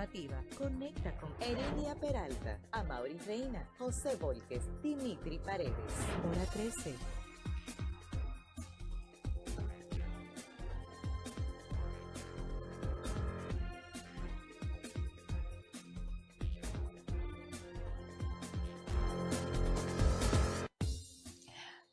informativa. Conecta con Heredia Peralta, Amaury Reina, José Volques, Dimitri Paredes. Hora 13.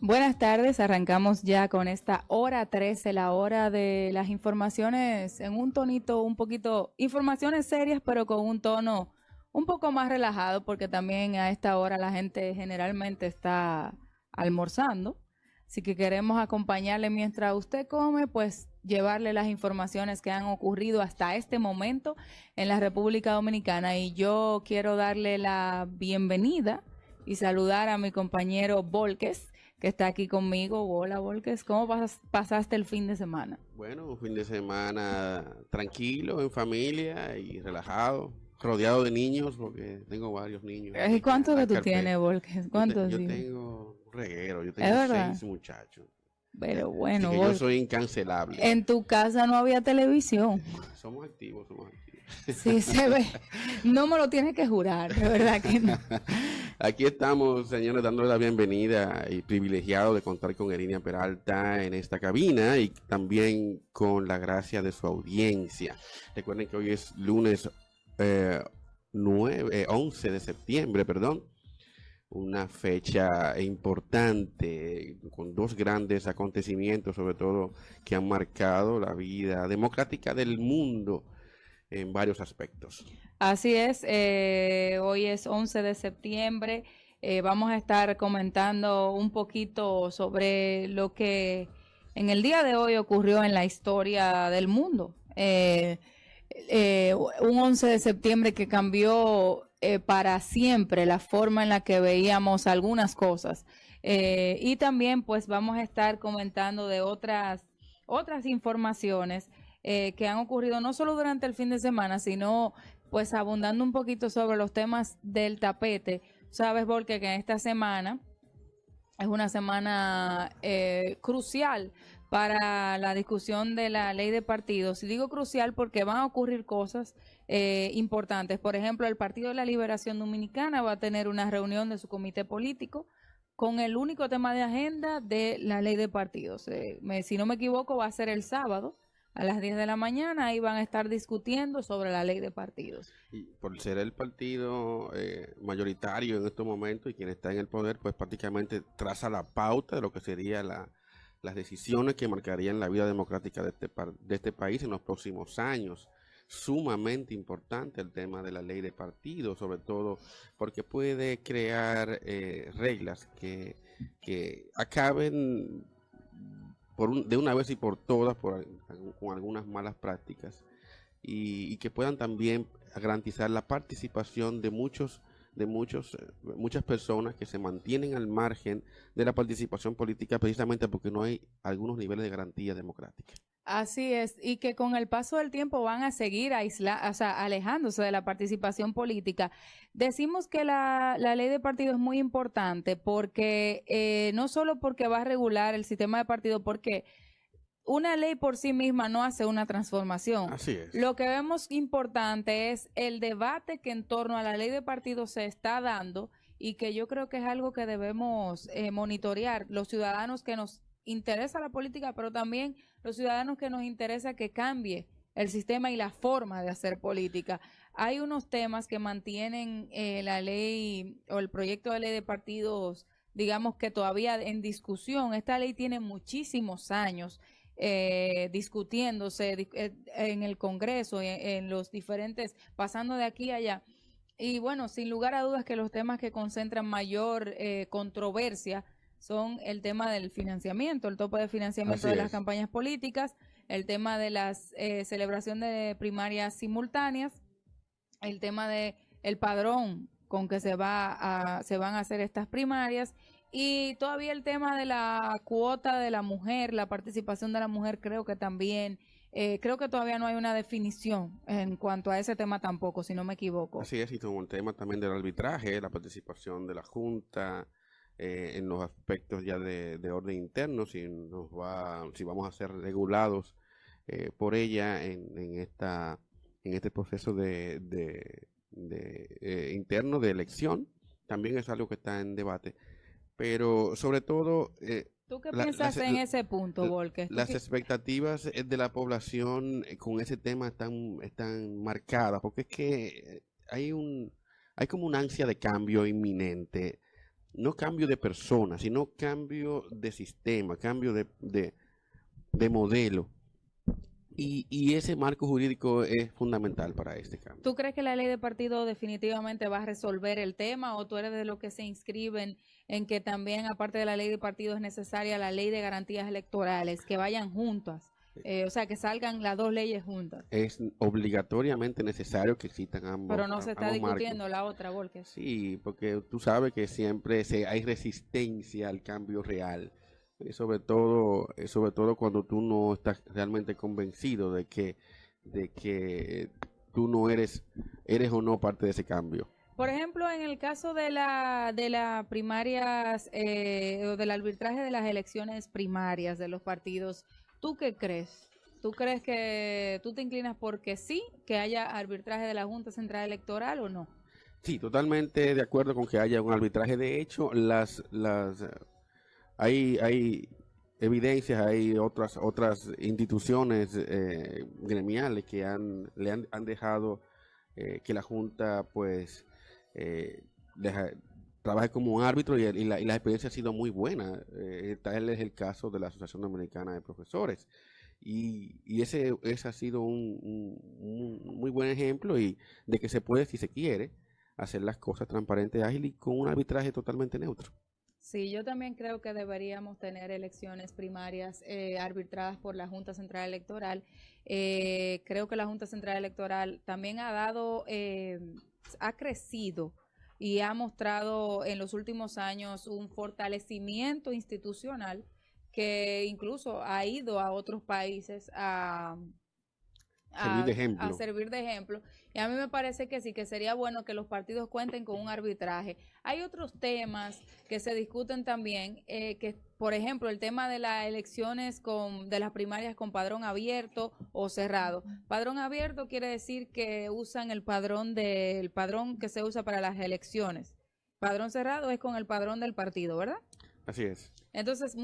Buenas tardes, arrancamos ya con esta hora 13, la hora de las informaciones en un tonito un poquito, informaciones serias pero con un tono un poco más relajado porque también a esta hora la gente generalmente está almorzando, así que queremos acompañarle mientras usted come, pues llevarle las informaciones que han ocurrido hasta este momento en la República Dominicana y yo quiero darle la bienvenida y saludar a mi compañero Volques, que está aquí conmigo. Hola, Volques, ¿cómo pasaste el fin de semana? Bueno, un fin de semana tranquilo, en familia y relajado, rodeado de niños, porque tengo varios niños. ¿Cuántos que tú tienes, Volques? ¿Cuántos? Yo tengo un reguero, yo ¿Es tengo verdad? 6 muchachos. Pero bueno, Así que yo Volques, soy incancelable. en tu casa no había televisión. Somos activos. Sí, se ve. No me lo tienes que jurar, de verdad que no. Aquí estamos, señores, dándole la bienvenida y privilegiado de contar con Erinia Peralta en esta cabina y también con la gracia de su audiencia. Recuerden que hoy es lunes 11 de septiembre, una fecha importante con dos grandes acontecimientos, sobre todo que han marcado la vida democrática del mundo en varios aspectos. Así es, hoy es 11 de septiembre, vamos a estar comentando un poquito sobre lo que en el día de hoy ocurrió en la historia del mundo. Un 11 de septiembre que cambió para siempre la forma en la que veíamos algunas cosas. Y también pues vamos a estar comentando de otras informaciones que han ocurrido no solo durante el fin de semana, sino pues abundando un poquito sobre los temas del tapete. Sabes, Volke, que esta semana es una semana crucial para la discusión de la ley de partidos. Y digo crucial porque van a ocurrir cosas importantes. Por ejemplo, el Partido de la Liberación Dominicana va a tener una reunión de su comité político con el único tema de agenda de la ley de partidos. Si no me equivoco, va a ser el sábado a las 10 de la mañana. Ahí van a estar discutiendo sobre la ley de partidos. Y por ser el partido mayoritario en estos momentos y quien está en el poder, pues prácticamente traza la pauta de lo que sería las decisiones que marcarían la vida democrática de este país en los próximos años. Sumamente importante el tema de la ley de partidos, sobre todo porque puede crear reglas que acaben de una vez y por todas con algunas malas prácticas y que puedan también garantizar la participación de muchas personas que se mantienen al margen de la participación política precisamente porque no hay algunos niveles de garantía democrática. Así es, y que con el paso del tiempo van a seguir alejándose de la participación política. Decimos que la ley de partido es muy importante porque no solo porque va a regular el sistema de partido, porque una ley por sí misma no hace una transformación. Así es. Lo que vemos importante es el debate que en torno a la ley de partidos se está dando y que yo creo que es algo que debemos monitorear los ciudadanos que nos interesa la política, pero también los ciudadanos que nos interesa que cambie el sistema y la forma de hacer política. Hay unos temas que mantienen la ley o el proyecto de ley de partidos, digamos que todavía en discusión. Esta ley tiene muchísimos años discutiéndose en el Congreso, en los diferentes, pasando de aquí a allá. Y bueno, sin lugar a dudas que los temas que concentran mayor controversia son el tema del financiamiento, el tope de financiamiento de las campañas políticas, el tema de la celebración de primarias simultáneas, el tema de el padrón con que se van a hacer estas primarias y todavía el tema de la cuota de la mujer, la participación de la mujer, creo que también, creo que todavía no hay una definición en cuanto a ese tema tampoco, si no me equivoco. Así es, y como el tema también del arbitraje, la participación de la Junta, en los aspectos ya de orden interno, si vamos a ser regulados por ella en en este proceso interno de elección. También es algo que está en debate. Pero sobre todo, ¿Tú qué piensas en ese punto, Volker? las expectativas de la población con ese tema están marcadas, porque es que hay como una ansia de cambio inminente, no cambio de persona, sino cambio de sistema, cambio de modelo. Y ese marco jurídico es fundamental para este cambio. ¿Tú crees que la ley de partido definitivamente va a resolver el tema o tú eres de los que se inscriben en que también, aparte de la ley de partido, es necesaria la ley de garantías electorales, que vayan juntas? O sea, que salgan las dos leyes juntas. Es obligatoriamente necesario que existan ambos. Pero no se está discutiendo marcos. la otra, Volker. Sí, porque tú sabes que siempre hay resistencia al cambio real. Sobre todo cuando tú no estás realmente convencido de que tú no eres o no parte de ese cambio. Por ejemplo, en el caso de las primarias o del arbitraje de las elecciones primarias de los partidos, ¿tú qué crees? ¿Tú crees que tú te inclinas porque sí, que haya arbitraje de la Junta Central Electoral o no? Sí, totalmente de acuerdo con que haya un arbitraje. De hecho, hay evidencias, hay otras instituciones gremiales que han dejado que la Junta pues trabaje como un árbitro y la experiencia ha sido muy buena. Tal es el caso de la Asociación Dominicana de Profesores. Y ese ha sido un muy buen ejemplo y de que se puede, si se quiere, hacer las cosas transparentes, ágiles y con un arbitraje totalmente neutro. Sí, yo también creo que deberíamos tener elecciones primarias arbitradas por la Junta Central Electoral. Creo que la Junta Central Electoral también ha crecido y ha mostrado en los últimos años un fortalecimiento institucional que incluso ha ido a otros países a servir de ejemplo. Y a mí me parece que sí, que sería bueno que los partidos cuenten con un arbitraje. Hay otros temas que se discuten también, que por ejemplo el tema de las elecciones de las primarias con padrón abierto o cerrado. Padrón abierto quiere decir que usan el padrón que se usa para las elecciones. Padrón cerrado es con el padrón del partido, ¿verdad? Así es. Entonces,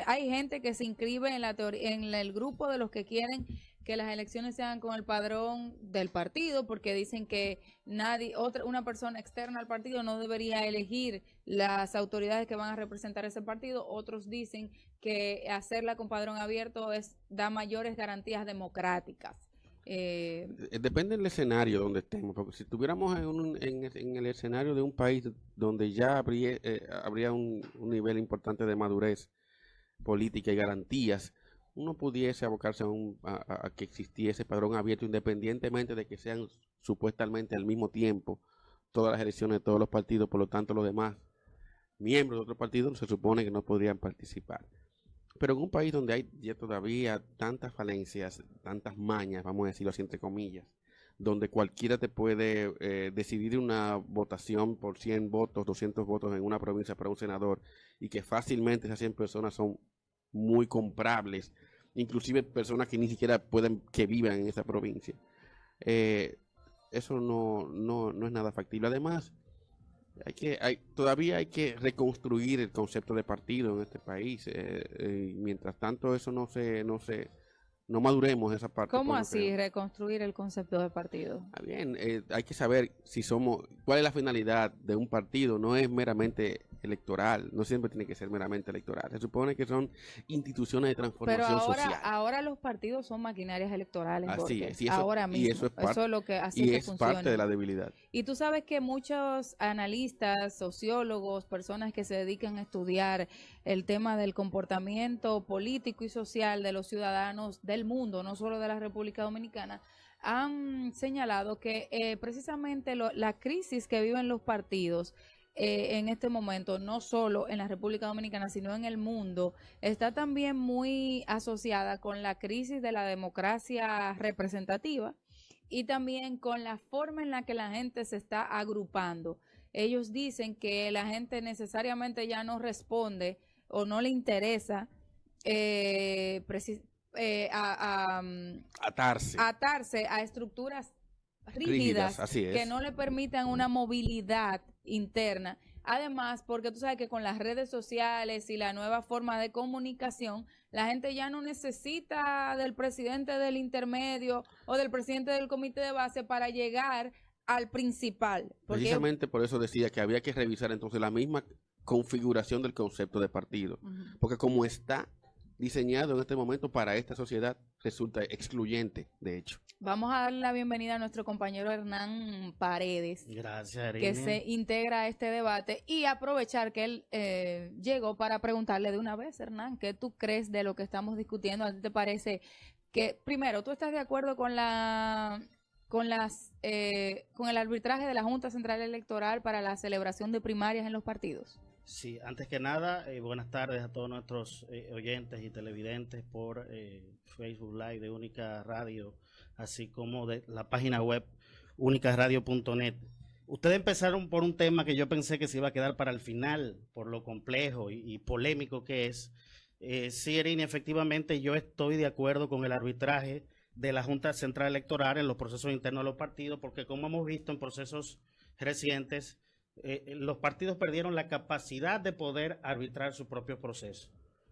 hay gente que se inscribe en el grupo de los que quieren que las elecciones sean con el padrón del partido, porque dicen que una persona externa al partido no debería elegir las autoridades que van a representar ese partido. Otros dicen que hacerla con padrón abierto da mayores garantías democráticas. Depende del escenario donde estemos, porque si estuviéramos en el escenario de un país donde ya habría un nivel importante de madurez política y garantías, uno pudiese abocarse a que existiese padrón abierto independientemente de que sean supuestamente al mismo tiempo todas las elecciones de todos los partidos, por lo tanto los demás miembros de otros partidos se supone que no podrían participar. Pero en un país donde hay ya todavía tantas falencias, tantas mañas, vamos a decirlo así entre comillas, donde cualquiera te puede decidir una votación por 100 votos, 200 votos en una provincia para un senador y que fácilmente esas 100 personas son muy comprables, inclusive personas que ni siquiera que vivan en esa provincia. Eso no es nada factible. Además, todavía hay que reconstruir el concepto de partido en este país. Mientras tanto eso no maduremos esa parte. ¿Cómo así reconstruir el concepto de partido? Bien, hay que saber cuál es la finalidad de un partido. No es meramente electoral, no siempre tiene que ser meramente electoral. Se supone que son instituciones de transformación social. Pero ahora los partidos son maquinarias electorales. Así es, ahora mismo. Y eso es lo que hace que funcione. Parte de la debilidad. Y tú sabes que muchos analistas, sociólogos, personas que se dedican a estudiar el tema del comportamiento político y social de los ciudadanos del mundo, no solo de la República Dominicana, han señalado que precisamente la crisis que viven los partidos en este momento, no solo en la República Dominicana, sino en el mundo, está también muy asociada con la crisis de la democracia representativa y también con la forma en la que la gente se está agrupando. Ellos dicen que la gente necesariamente ya no responde o no le interesa atarse a estructuras rígidas así es, que no le permitan una movilidad interna. Además, porque tú sabes que con las redes sociales y la nueva forma de comunicación, la gente ya no necesita del presidente del intermedio o del presidente del comité de base para llegar al principal. Precisamente por eso decía que había que revisar entonces la misma configuración del concepto de partido, porque como está diseñado en este momento para esta sociedad, resulta excluyente, de hecho. Vamos a darle la bienvenida a nuestro compañero Hernán Paredes. Gracias, Irene. Que se integra a este debate y aprovechar que él llegó para preguntarle de una vez, Hernán, ¿qué tú crees de lo que estamos discutiendo? ¿A ti te parece que, primero, tú estás de acuerdo con con el arbitraje de la Junta Central Electoral para la celebración de primarias en los partidos? Sí, antes que nada, buenas tardes a todos nuestros oyentes y televidentes por Facebook Live de Única Radio, así como de la página web unicaradio.net. Ustedes empezaron por un tema que yo pensé que se iba a quedar para el final, por lo complejo y polémico que es. Sí, Irene, efectivamente yo estoy de acuerdo con el arbitraje de la Junta Central Electoral en los procesos internos de los partidos, porque como hemos visto en procesos recientes, los partidos perdieron la capacidad de poder arbitrar su propio proceso,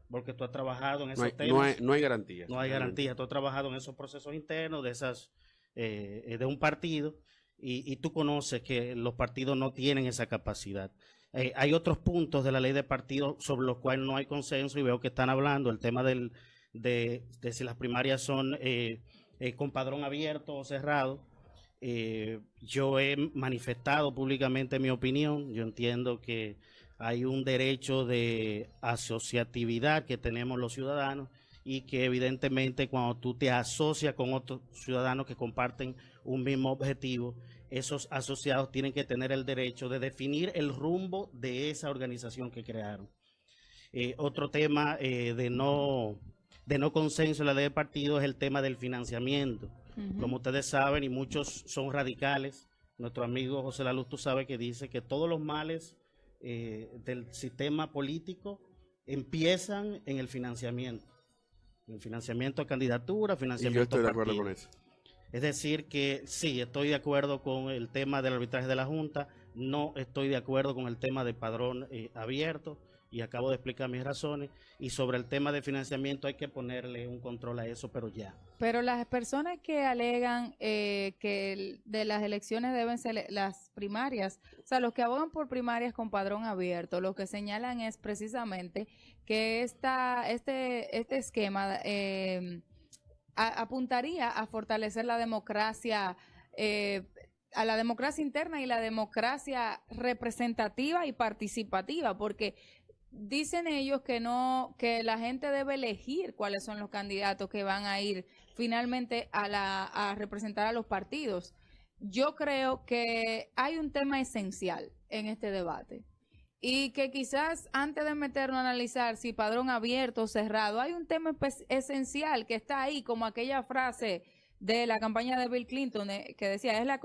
porque tú has trabajado en esos temas. No hay garantías. No hay garantía. Tú has trabajado en esos procesos internos de un partido y tú conoces que los partidos no tienen esa capacidad. Hay otros puntos de la ley de partidos sobre los cuales no hay consenso y veo que están hablando, el tema de si las primarias son con padrón abierto o cerrado. Yo he manifestado públicamente mi opinión. Yo entiendo que hay un derecho de asociatividad que tenemos los ciudadanos y que evidentemente cuando tú te asocias con otros ciudadanos que comparten un mismo objetivo, esos asociados tienen que tener el derecho de definir el rumbo de esa organización que crearon. Otro tema de no consenso en la ley de partido es el tema del financiamiento. Como ustedes saben, y muchos son radicales, nuestro amigo José La Luz, tú sabes que dice que todos los males del sistema político empiezan en el financiamiento a candidatura, financiamiento y yo estoy de acuerdo con eso. Es decir que sí, estoy de acuerdo con el tema del arbitraje de la Junta, no estoy de acuerdo con el tema de padrón abierto, y acabo de explicar mis razones, y sobre el tema de financiamiento hay que ponerle un control a eso, pero ya. Pero las personas que alegan que de las elecciones deben ser las primarias, o sea, los que abogan por primarias con padrón abierto, lo que señalan es precisamente que este esquema apuntaría a fortalecer la democracia, a la democracia interna y la democracia representativa y participativa, porque dicen ellos que la gente debe elegir cuáles son los candidatos que van a ir finalmente a representar a los partidos. Yo creo que hay un tema esencial en este debate y que quizás antes de meternos a analizar si padrón abierto o cerrado, hay un tema esencial que está ahí, como aquella frase de la campaña de Bill Clinton que decía, es la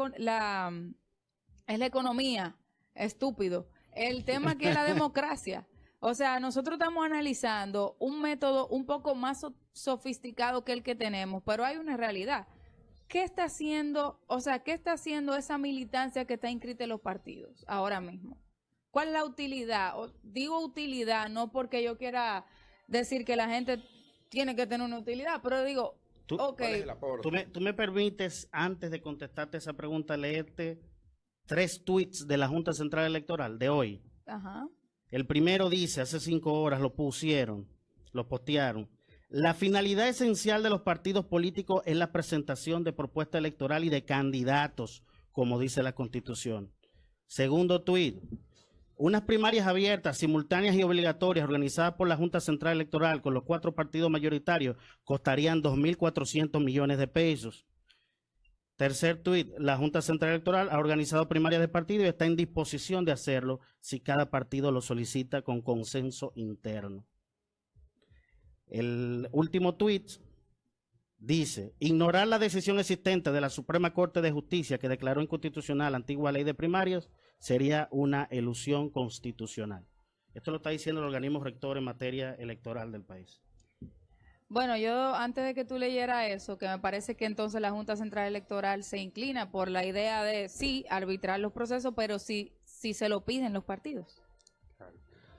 economía, estúpido. El tema que es la democracia. O sea, nosotros estamos analizando un método un poco más sofisticado que el que tenemos, pero hay una realidad. ¿Qué está haciendo esa militancia que está inscrita en los partidos ahora mismo? ¿Cuál es la utilidad? Digo utilidad no porque yo quiera decir que la gente tiene que tener una utilidad, pero digo, tú me permites, antes de contestarte esa pregunta, leerte 3 tweets de la Junta Central Electoral de hoy. Ajá. El primero dice, hace 5 horas lo postearon. La finalidad esencial de los partidos políticos es la presentación de propuesta electoral y de candidatos, como dice la Constitución. Segundo tuit, unas primarias abiertas, simultáneas y obligatorias organizadas por la Junta Central Electoral con los 4 partidos mayoritarios costarían 2.400 millones de pesos. Tercer tuit, la Junta Central Electoral ha organizado primarias de partido y está en disposición de hacerlo si cada partido lo solicita con consenso interno. El último tuit dice, ignorar la decisión existente de la Suprema Corte de Justicia que declaró inconstitucional la antigua ley de primarias sería una elusión constitucional. Esto lo está diciendo el organismo rector en materia electoral del país. Bueno, yo antes de que tú leyeras eso, que me parece que entonces la Junta Central Electoral se inclina por la idea de sí arbitrar los procesos, pero sí se lo piden los partidos.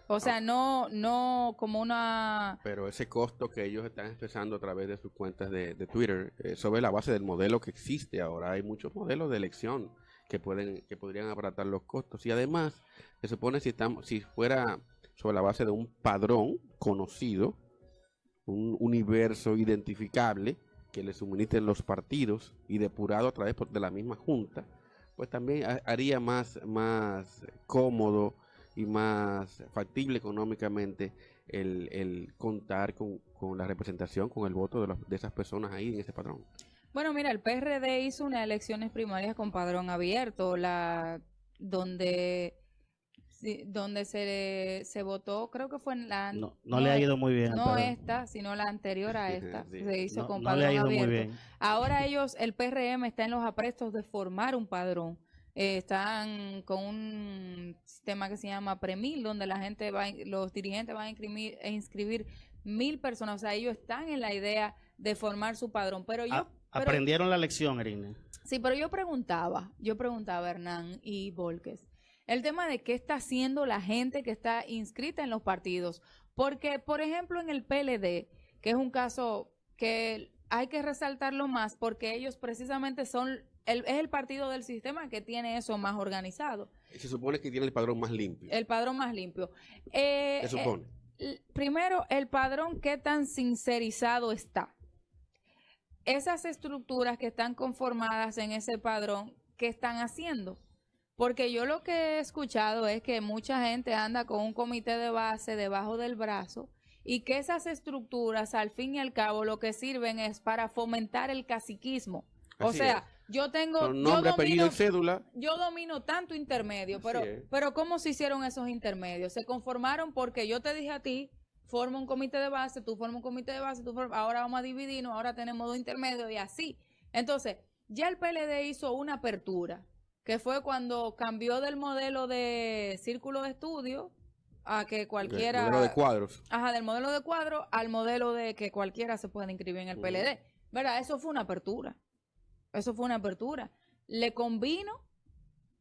O sea, no como una... Pero ese costo que ellos están expresando a través de sus cuentas de Twitter, sobre la base del modelo que existe ahora. Hay muchos modelos de elección que podrían abaratar los costos. Y además, se supone si fuera sobre la base de un padrón conocido, un universo identificable que le suministren los partidos y depurado a través de la misma junta, pues también haría más cómodo y más factible económicamente el contar con la representación, con el voto de esas personas ahí en ese padrón. Bueno, mira, el PRD hizo unas elecciones primarias con padrón abierto, donde se votó, creo que fue en la... No le ha ido muy bien. No esta, sino la anterior a esta, Sí. se hizo con No padrón le ha ido abierto. muy bien. Ahora el PRM está en los aprestos de formar un padrón. Están con un sistema que se llama Premil, donde los dirigentes van a inscribir 1,000 personas. O sea, ellos están en la idea de formar su padrón. Pero aprendieron la lección, Erine. Sí, pero yo preguntaba, Hernán y Volques, el tema de qué está haciendo la gente que está inscrita en los partidos. Porque, por ejemplo, en el PLD, que es un caso que hay que resaltarlo más, porque ellos precisamente es el partido del sistema que tiene eso más organizado. Se supone que tiene el padrón más limpio. El padrón más limpio. Se supone. Primero, el padrón, ¿qué tan sincerizado está? Esas estructuras que están conformadas en ese padrón, ¿qué están haciendo? Porque yo lo que he escuchado es que mucha gente anda con un comité de base debajo del brazo y que esas estructuras, al fin y al cabo, lo que sirven es para fomentar el caciquismo. O sea, yo tengo... Con nombre, apellido y cédula. Yo domino tanto intermedio, pero ¿cómo se hicieron esos intermedios? Se conformaron porque yo te dije a ti, forma un comité de base, tú formas un comité de base, ahora vamos a dividirnos, ahora tenemos 2 intermedios y así. Entonces, ya el PLD hizo una apertura, que fue cuando cambió del modelo de círculo de estudio a que cualquiera... Del modelo de cuadros. Ajá, del modelo de cuadros al modelo de que cualquiera se pueda inscribir en el PLD. ¿Verdad? Eso fue una apertura. ¿Le convino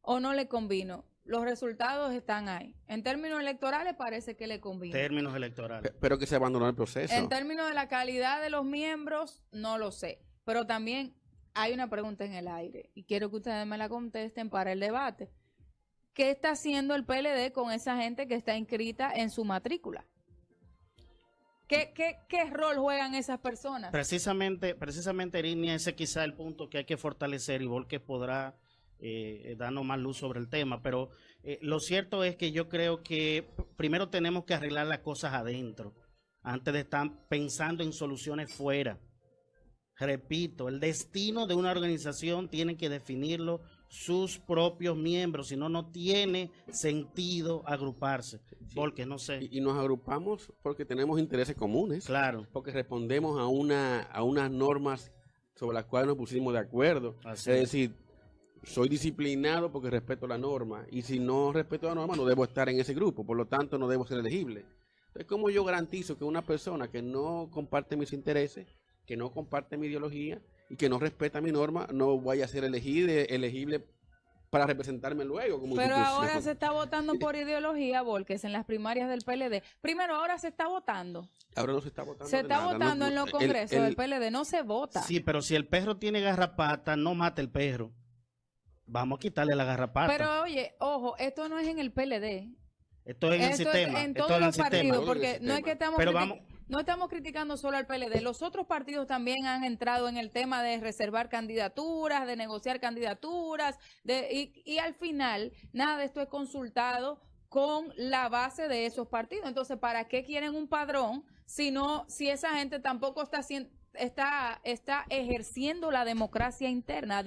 o no le convino? Los resultados están ahí. En términos electorales parece que le convino. Términos electorales. Pero que se abandonó el proceso. En términos de la calidad de los miembros, no lo sé. Pero también hay una pregunta en el aire y quiero que ustedes me la contesten para el debate. ¿Qué está haciendo el PLD con esa gente que está inscrita en su matrícula? ¿Qué rol juegan esas personas? Precisamente, Erinia, ese quizá el punto que hay que fortalecer y Volques podrá darnos más luz sobre el tema, pero lo cierto es que yo creo que primero tenemos que arreglar las cosas adentro, antes de estar pensando en soluciones fuera. Repito, el destino de una organización tiene que definirlo sus propios miembros, si no, no tiene sentido agruparse, porque no sé. Y nos agrupamos porque tenemos intereses comunes. Claro. Porque respondemos a unas normas sobre las cuales nos pusimos de acuerdo. Así es decir, soy disciplinado porque respeto la norma, y si no respeto la norma no debo estar en ese grupo, por lo tanto no debo ser elegible. Entonces, ¿cómo yo garantizo que una persona que no comparte mis intereses, que no comparte mi ideología y que no respeta mi norma, no vaya a ser elegible para representarme luego como Pero institución? ahora se está votando por ideología, Volques, en las primarias del PLD. Primero, ahora se está votando. Ahora no se está votando. Se está votando en los congresos del PLD, no se vota. Sí, pero si el perro tiene garrapata, no mate el perro. Vamos a quitarle la garrapata. Pero oye, ojo, esto no es en el PLD. Esto es en el sistema. En todos los partidos, porque no es que Pero no estamos criticando solo al PLD. Los otros partidos también han entrado en el tema de reservar candidaturas, de negociar candidaturas, y al final nada de esto es consultado con la base de esos partidos. Entonces, ¿para qué quieren un padrón si esa gente tampoco está ejerciendo la democracia interna?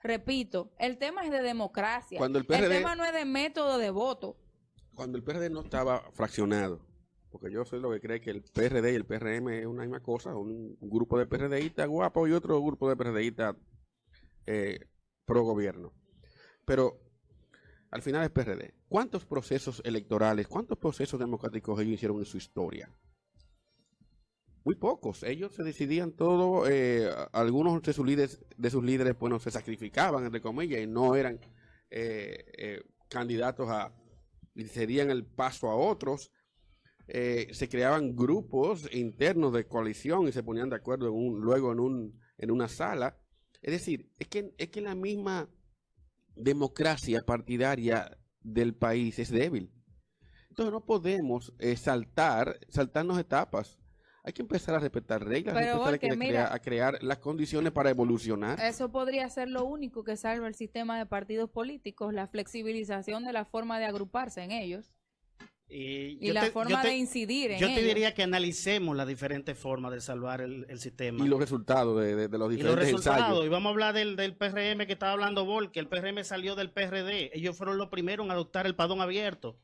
Repito, el tema es de democracia. El tema no es de método de voto. Cuando el PRD no estaba fraccionado, porque yo soy lo que cree que el PRD y el PRM es una misma cosa, un grupo de PRDistas guapos y otro grupo de PRDistas pro gobierno. Pero al final es PRD. ¿Cuántos procesos electorales, cuántos procesos democráticos ellos hicieron en su historia? muy pocos. Ellos se decidían todo, algunos de sus líderes, bueno, se sacrificaban, entre comillas, y no eran candidatos y cedían el paso a otros. Se creaban grupos internos de coalición y se ponían de acuerdo luego en una sala. Es decir, es que la misma democracia partidaria del país es débil. Entonces no podemos saltarnos etapas. Hay que empezar a respetar reglas, Pero empezar a crear las condiciones para evolucionar. Eso podría ser lo único que salva el sistema de partidos políticos, la flexibilización de la forma de agruparse en ellos. Y la forma de incidir en ellos. Yo te diría que analicemos las diferentes formas de salvar el sistema. Y los resultados de los diferentes ensayos. Y vamos a hablar del PRM que estaba hablando Volker. El PRM salió del PRD. Ellos fueron los primeros en adoptar el padrón abierto.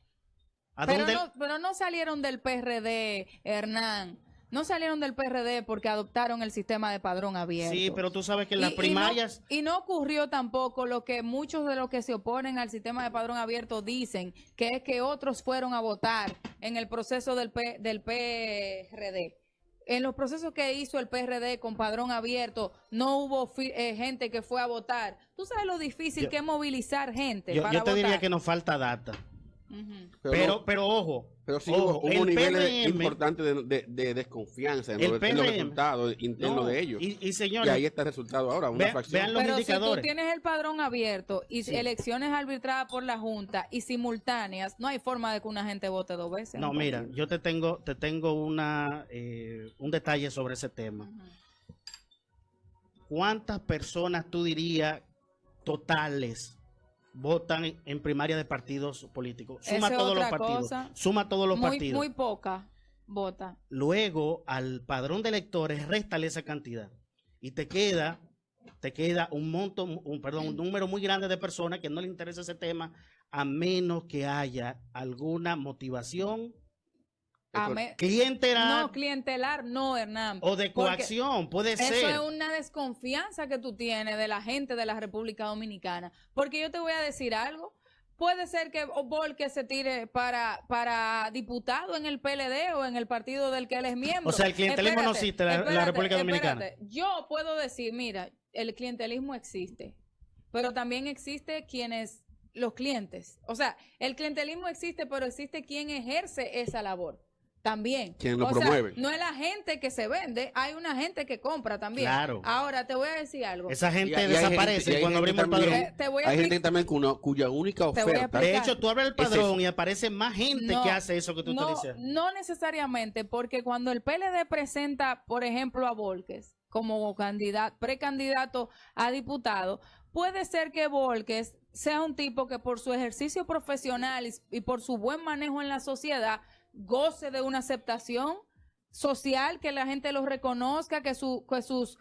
Pero no salieron del PRD, Hernán. No salieron del PRD porque adoptaron el sistema de padrón abierto. Sí, pero tú sabes que en las primarias... Y no ocurrió tampoco lo que muchos de los que se oponen al sistema de padrón abierto dicen, que es que otros fueron a votar en el proceso del PRD. En los procesos que hizo el PRD con padrón abierto, no hubo gente que fue a votar. ¿Tú sabes lo difícil que es movilizar gente para votar? Yo te diría que nos falta data. Pero ojo. Pero sí hubo niveles importantes de desconfianza en los resultados internos de ellos. Señores, y ahí está el resultado ahora, una fracción. Vean los indicadores. Si tú tienes el padrón abierto y elecciones arbitradas por la Junta y simultáneas, no hay forma de que una gente vote 2 veces. No, mira, yo te tengo un detalle sobre ese tema. ¿Cuántas personas tú dirías totales votan en primaria de partidos políticos? Suma todos los partidos. Suma todos los partidos. Muy poca vota. Luego al padrón de electores réstale esa cantidad y te queda un número muy grande de personas que no le interesa ese tema, a menos que haya alguna motivación clientelar. No, clientelar no, Hernán. O de coacción, puede ser. Eso es una desconfianza que tú tienes de la gente de la República Dominicana. Porque yo te voy a decir algo. Puede ser que Volker se tire para diputado en el PLD o en el partido del que él es miembro. O sea, el clientelismo no existe en la República Dominicana. Yo puedo decir, mira, el clientelismo existe, pero también existe los clientes. O sea, el clientelismo existe, pero existe quien ejerce esa labor. También. ¿Quién lo promueve? No es la gente que se vende, hay una gente que compra también. Claro. Ahora, te voy a decir algo. Esa gente desaparece cuando abrimos el padrón. Hay gente también cuya única oferta. De hecho, tú abres el padrón y aparece más gente que hace eso que tú te dices. No necesariamente, porque cuando el PLD presenta, por ejemplo, a Volkes como precandidato a diputado, puede ser que Volkes sea un tipo que por su ejercicio profesional y por su buen manejo en la sociedad goce de una aceptación social, que la gente lo reconozca, que sus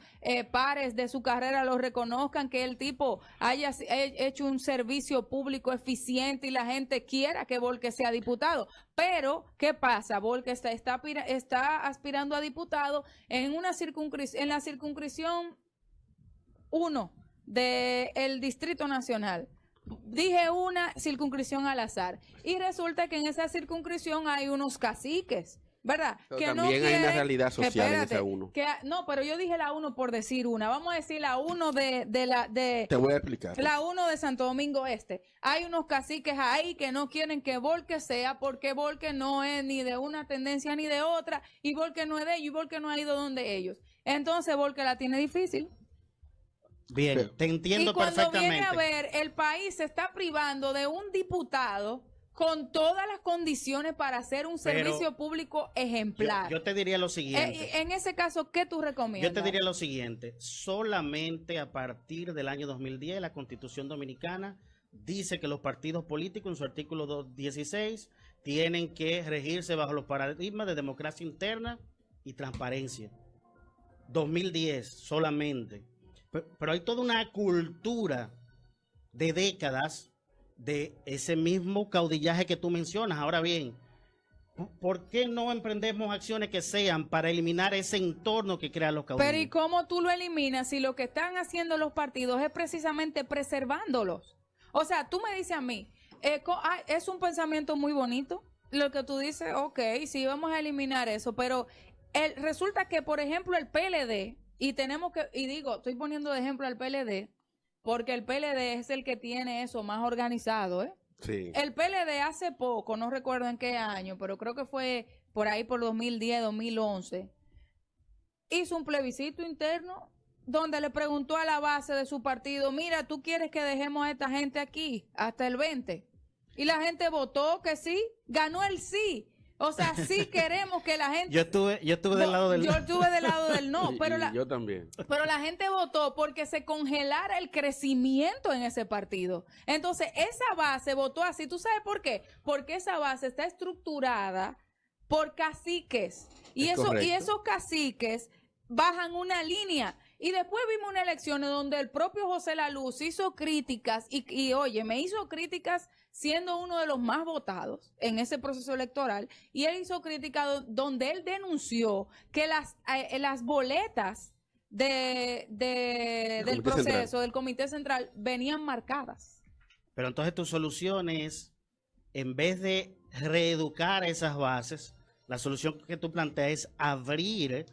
pares de su carrera lo reconozcan, que el tipo haya hecho un servicio público eficiente y la gente quiera que Volker sea diputado. Pero, ¿qué pasa? Volker está aspirando a diputado en la circunscripción 1 del Distrito Nacional. Dije una circunscripción al azar. Y resulta que en esa circunscripción hay unos caciques, ¿verdad? Pero que también hay una realidad social en esa 1. No, pero yo dije la 1 por decir una. Vamos a decir la 1 Te voy a explicar. La 1 de Santo Domingo Este. Hay unos caciques ahí que no quieren que Volker sea, porque Volker no es ni de una tendencia ni de otra, y Volker no es de ellos, y Volker no ha ido donde ellos. Entonces Volker la tiene difícil. Bien, te entiendo perfectamente. Y cuando viene a ver, el país se está privando de un diputado con todas las condiciones para hacer un servicio público ejemplar. Yo te diría lo siguiente. En ese caso, ¿qué tú recomiendas? Yo te diría lo siguiente. Solamente a partir del año 2010, la Constitución Dominicana dice que los partidos políticos, en su artículo 216, tienen que regirse bajo los paradigmas de democracia interna y transparencia. 2010 solamente. Pero hay toda una cultura de décadas de ese mismo caudillaje que tú mencionas. Ahora bien, ¿por qué no emprendemos acciones que sean para eliminar ese entorno que crean los caudillos? Pero ¿y cómo tú lo eliminas si lo que están haciendo los partidos es precisamente preservándolos? O sea, tú me dices a mí, es un pensamiento muy bonito lo que tú dices, ok, sí, vamos a eliminar eso, pero Resulta que, por ejemplo, el PLD, estoy poniendo de ejemplo al PLD, porque el PLD es el que tiene eso más organizado, ¿eh? Sí. El PLD hace poco, no recuerdo en qué año, pero creo que fue por ahí por 2010, 2011, hizo un plebiscito interno donde le preguntó a la base de su partido, mira, ¿tú quieres que dejemos a esta gente aquí hasta el 20? Y la gente votó que sí, ganó el sí. O sea, sí queremos que la gente... Yo estuve del lado del... Yo estuve del lado del no, pero yo también. Pero la gente votó porque se congelara el crecimiento en ese partido. Entonces, esa base votó así. ¿Tú sabes por qué? Porque esa base está estructurada por caciques. Y esos caciques bajan una línea. Y después vimos una elección donde el propio José Laluz hizo críticas oye, me hizo críticas siendo uno de los más votados en ese proceso electoral, y él hizo críticas donde él denunció que las boletas del proceso central, del Comité Central, venían marcadas. Pero entonces tu solución es, en vez de reeducar esas bases, la solución que tú planteas es abrir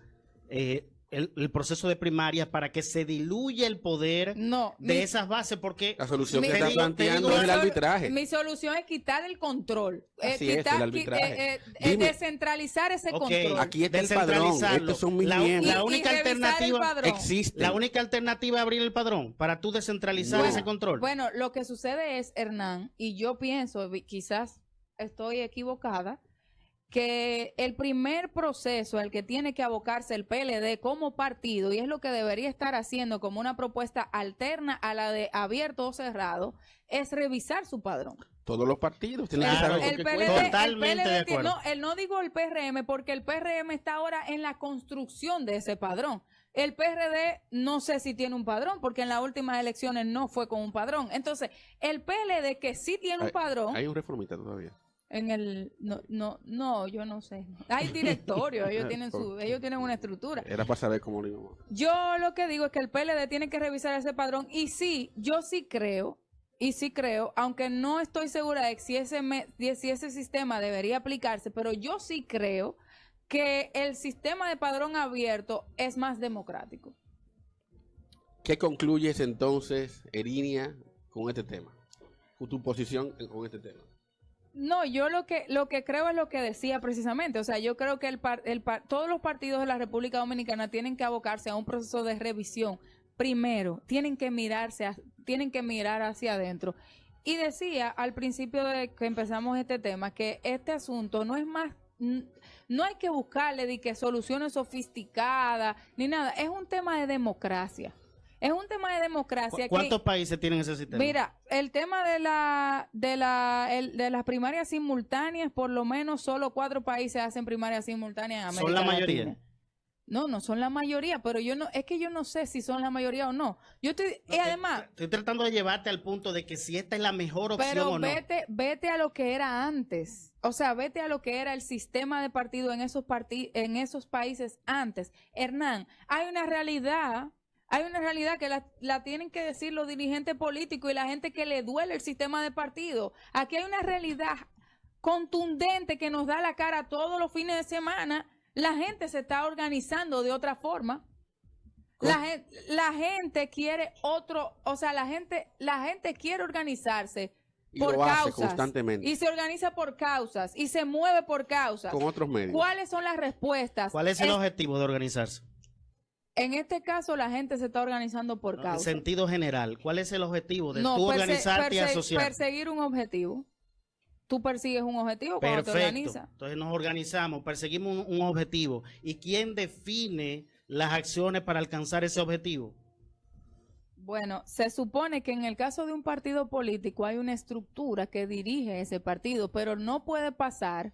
el proceso de primarias para que se diluya el poder de esas bases, porque la solución que está planteando es el arbitraje. Mi solución es quitar el control, el arbitraje. Descentralizar ese control. Aquí está el padrón, estos son mis miembros. La única alternativa existe. La única alternativa es abrir el padrón para tú descentralizar ese control. Bueno, lo que sucede es, Hernán, y yo pienso, quizás estoy equivocada, que el primer proceso al que tiene que abocarse el PLD como partido, y es lo que debería estar haciendo como una propuesta alterna a la de abierto o cerrado, es revisar su padrón. Todos los partidos tienen que saber el lo que PLD, cuesta. Totalmente de acuerdo. No digo el PRM, porque el PRM está ahora en la construcción de ese padrón. El PRD no sé si tiene un padrón, porque en las últimas elecciones no fue con un padrón. Entonces, el PLD que sí tiene un padrón... Hay un reformista todavía. No, yo no sé. Hay directorio, ellos tienen una estructura. Era para saber cómo lo íbamos. Yo lo que digo es que el PLD tiene que revisar ese padrón, y sí, yo sí creo, aunque no estoy segura de si ese sistema debería aplicarse, pero yo sí creo que el sistema de padrón abierto es más democrático. ¿Qué concluyes entonces, Erinia, con este tema? ¿Con tu posición con este tema? No, yo lo que creo es lo que decía precisamente. O sea, yo creo que todos los partidos de la República Dominicana tienen que abocarse a un proceso de revisión. Primero, tienen que mirar hacia adentro. Y decía al principio de que empezamos este tema que este asunto no es más, no hay que buscarle de que soluciones sofisticadas ni nada. Es un tema de democracia. Es un tema de democracia. ¿Cuántos países tienen ese sistema? Mira, el tema de las primarias simultáneas, por lo menos solo 4 países hacen primarias simultáneas en América ¿Son la Latina. mayoría? No son la mayoría, pero yo no sé si son la mayoría o no. Y además, estoy tratando de llevarte al punto de que si esta es la mejor opción o no. Pero vete a lo que era antes. O sea, vete a lo que era el sistema de partido en esos países antes. Hernán, hay una realidad que la tienen que decir los dirigentes políticos y la gente que le duele el sistema de partido. Aquí hay una realidad contundente que nos da la cara todos los fines de semana. La gente se está organizando de otra forma. La gente quiere la gente quiere organizarse por causas. Constantemente. Y se organiza por causas y se mueve por causas. Con otros medios. ¿Cuáles son las respuestas? ¿Cuál es el objetivo de organizarse? En este caso, la gente se está organizando por causa. En sentido general, ¿cuál es el objetivo de tú organizarte y asociarte? Perseguir un objetivo. Tú persigues un objetivo cuando te organizas. Entonces nos organizamos, perseguimos un objetivo. ¿Y quién define las acciones para alcanzar ese objetivo? Bueno, se supone que en el caso de un partido político hay una estructura que dirige ese partido, pero no puede pasar,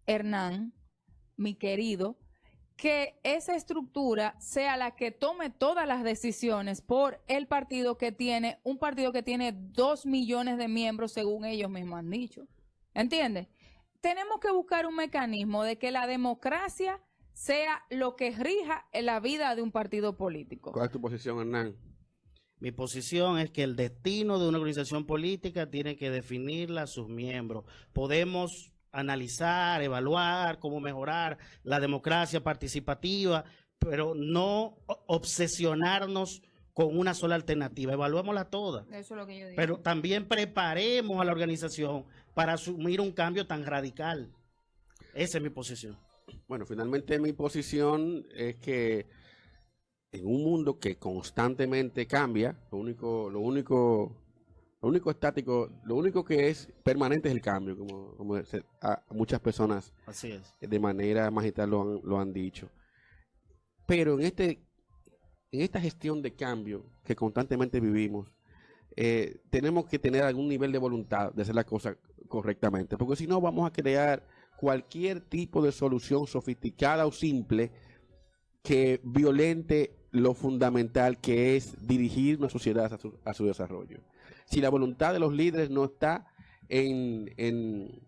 Hernán, mi querido, que esa estructura sea la que tome todas las decisiones por un partido que tiene 2 millones de miembros, según ellos mismos han dicho. ¿Entiendes? Tenemos que buscar un mecanismo de que la democracia sea lo que rija en la vida de un partido político. ¿Cuál es tu posición, Hernán? Mi posición es que el destino de una organización política tiene que definirla a sus miembros. Podemos analizar, evaluar cómo mejorar la democracia participativa, pero no obsesionarnos con una sola alternativa, evaluémosla todas. Eso es lo que yo digo. Pero también preparemos a la organización para asumir un cambio tan radical. Esa es mi posición. Bueno, finalmente mi posición es que en un mundo que constantemente cambia, lo único estático, lo único que es permanente es el cambio, como a muchas personas Así es. de manera magistral lo han dicho. Pero en esta gestión de cambio que constantemente vivimos, tenemos que tener algún nivel de voluntad de hacer las cosas correctamente, porque si no vamos a crear cualquier tipo de solución sofisticada o simple que violente lo fundamental que es dirigir una sociedad a su desarrollo. Si la voluntad de los líderes no está en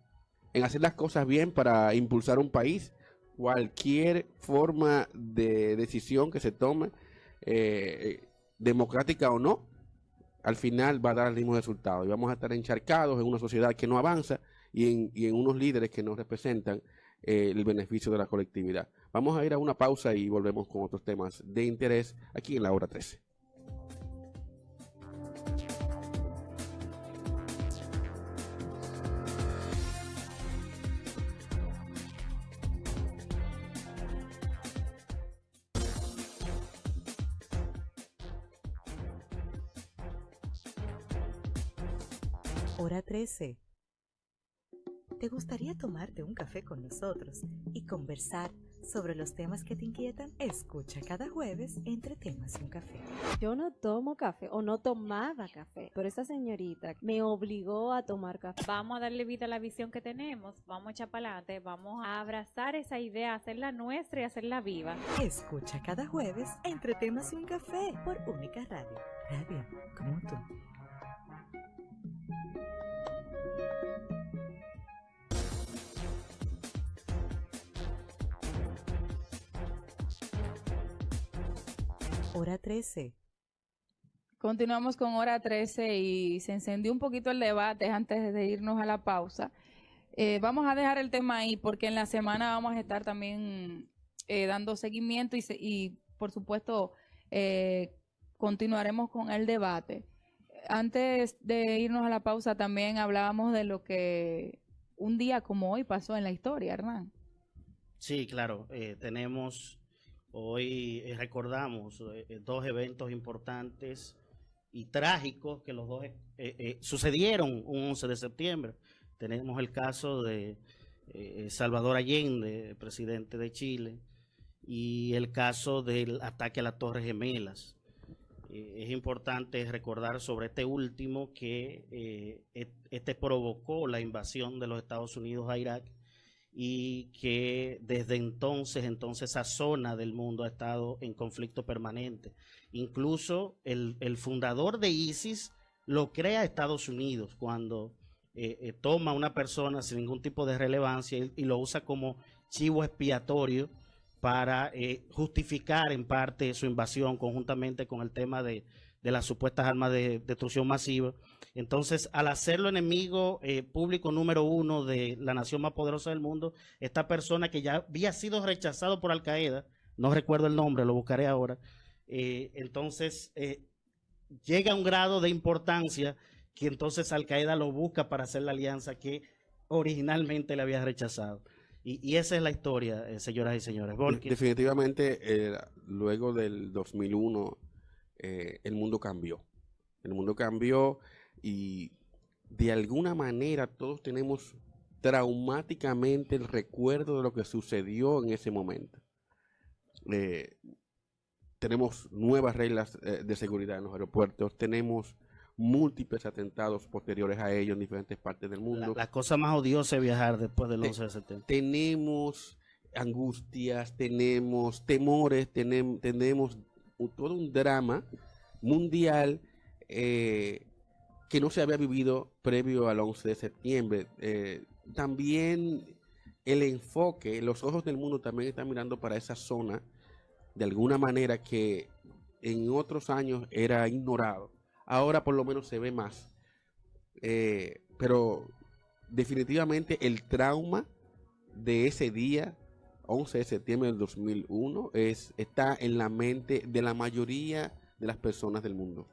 hacer las cosas bien para impulsar un país, cualquier forma de decisión que se tome, democrática o no, al final va a dar el mismo resultado y vamos a estar encharcados en una sociedad que no avanza y en unos líderes que no representan el beneficio de la colectividad. Vamos a ir a una pausa y volvemos con otros temas de interés aquí en la hora 13. Hora 13. ¿Te gustaría tomarte un café con nosotros y conversar sobre los temas que te inquietan? Escucha cada jueves Entre Temas y un Café. Yo no tomo café o no tomaba café, pero esta señorita me obligó a tomar café. Vamos a darle vida a la visión que tenemos, vamos a echar para adelante, vamos a abrazar esa idea, hacerla nuestra y hacerla viva. Escucha cada jueves Entre Temas y un Café por Única Radio. Radio como tú. Hora 13. Continuamos con hora 13 y se encendió un poquito el debate antes de irnos a la pausa. Vamos a dejar el tema ahí porque en la semana vamos a estar también dando seguimiento y por supuesto continuaremos con el debate. Antes de irnos a la pausa también hablábamos de lo que un día como hoy pasó en la historia, Hernán. Sí, claro, hoy recordamos dos eventos importantes y trágicos que los dos sucedieron un 11 de septiembre. Tenemos el caso de Salvador Allende, presidente de Chile, y el caso del ataque a las Torres Gemelas. Es importante recordar sobre este último que este provocó la invasión de los Estados Unidos a Irak y que desde entonces esa zona del mundo ha estado en conflicto permanente. Incluso el fundador de ISIS lo crea Estados Unidos cuando toma a una persona sin ningún tipo de relevancia y lo usa como chivo expiatorio para justificar en parte su invasión conjuntamente con el tema de las supuestas armas de destrucción masiva. Entonces, al hacerlo enemigo público número uno de la nación más poderosa del mundo, esta persona que ya había sido rechazado por Al Qaeda, no recuerdo el nombre, lo buscaré ahora, entonces llega a un grado de importancia que entonces Al Qaeda lo busca para hacer la alianza que originalmente le había rechazado. Y esa es la historia, señoras y señores. Definitivamente, luego del 2001, el mundo cambió. El mundo cambió y de alguna manera todos tenemos traumáticamente el recuerdo de lo que sucedió en ese momento. Tenemos nuevas reglas de seguridad en los aeropuertos, tenemos múltiples atentados posteriores a ellos en diferentes partes del mundo. La cosa más odiosa es viajar después del 11 de septiembre. Tenemos angustias, tenemos temores, tenemos todo un drama mundial que no se había vivido previo al 11 de septiembre. También el enfoque, los ojos del mundo también están mirando para esa zona de alguna manera que en otros años era ignorado. Ahora por lo menos se ve más. Pero definitivamente el trauma de ese día, 11 de septiembre del 2001, está en la mente de la mayoría de las personas del mundo.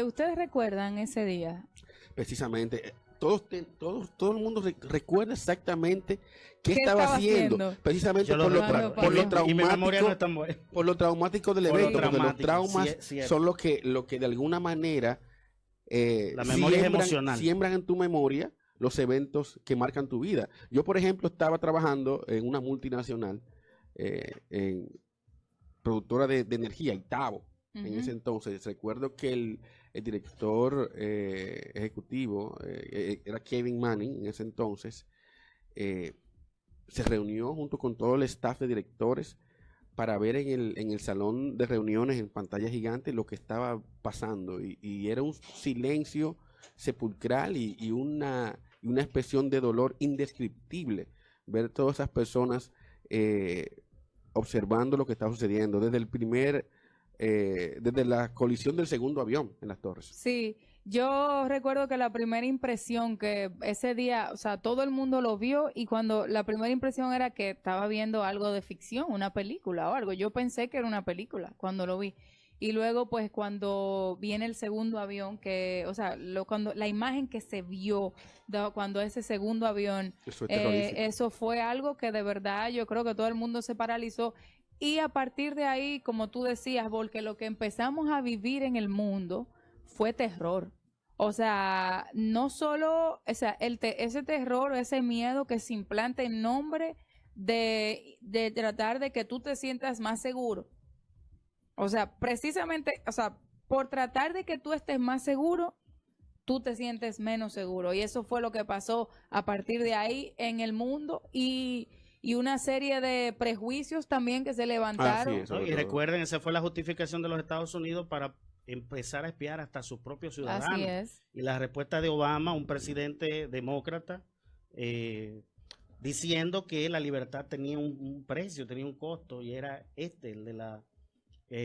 ¿Ustedes recuerdan ese día? Precisamente, todo el mundo recuerda exactamente qué estaba haciendo. Precisamente por lo traumático del evento, porque los traumas son lo que de alguna manera la memoria emocional. Siembran en tu memoria los eventos que marcan tu vida. Yo, por ejemplo, estaba trabajando en una multinacional, en productora de energía, Itabo, en ese entonces. Recuerdo que el director ejecutivo era Kevin Manning en ese entonces. Se reunió junto con todo el staff de directores para ver en el salón de reuniones en pantalla gigante lo que estaba pasando. Y era un silencio sepulcral y una expresión de dolor indescriptible ver todas esas personas observando lo que estaba sucediendo desde la colisión del segundo avión en las torres. Sí, yo recuerdo que la primera impresión que ese día, o sea, todo el mundo lo vio, y cuando la primera impresión era que estaba viendo algo de ficción, una película o algo. Yo pensé que era una película cuando lo vi. Y luego, pues, cuando viene el segundo avión, cuando la imagen que se vio cuando ese segundo avión, eso fue algo que de verdad yo creo que todo el mundo se paralizó. Y a partir de ahí, como tú decías, porque lo que empezamos a vivir en el mundo fue terror. O sea, no solo, o sea, ese terror, ese miedo que se implanta en nombre de tratar de que tú te sientas más seguro. O sea, precisamente, o sea, por tratar de que tú estés más seguro, tú te sientes menos seguro. Y eso fue lo que pasó a partir de ahí en el mundo, y una serie de prejuicios también que se levantaron. Sí, y recuerden, esa fue la justificación de los Estados Unidos para empezar a espiar hasta sus propios ciudadanos. Así es. Y la respuesta de Obama, un presidente demócrata, diciendo que la libertad tenía un precio, tenía un costo, y era el de la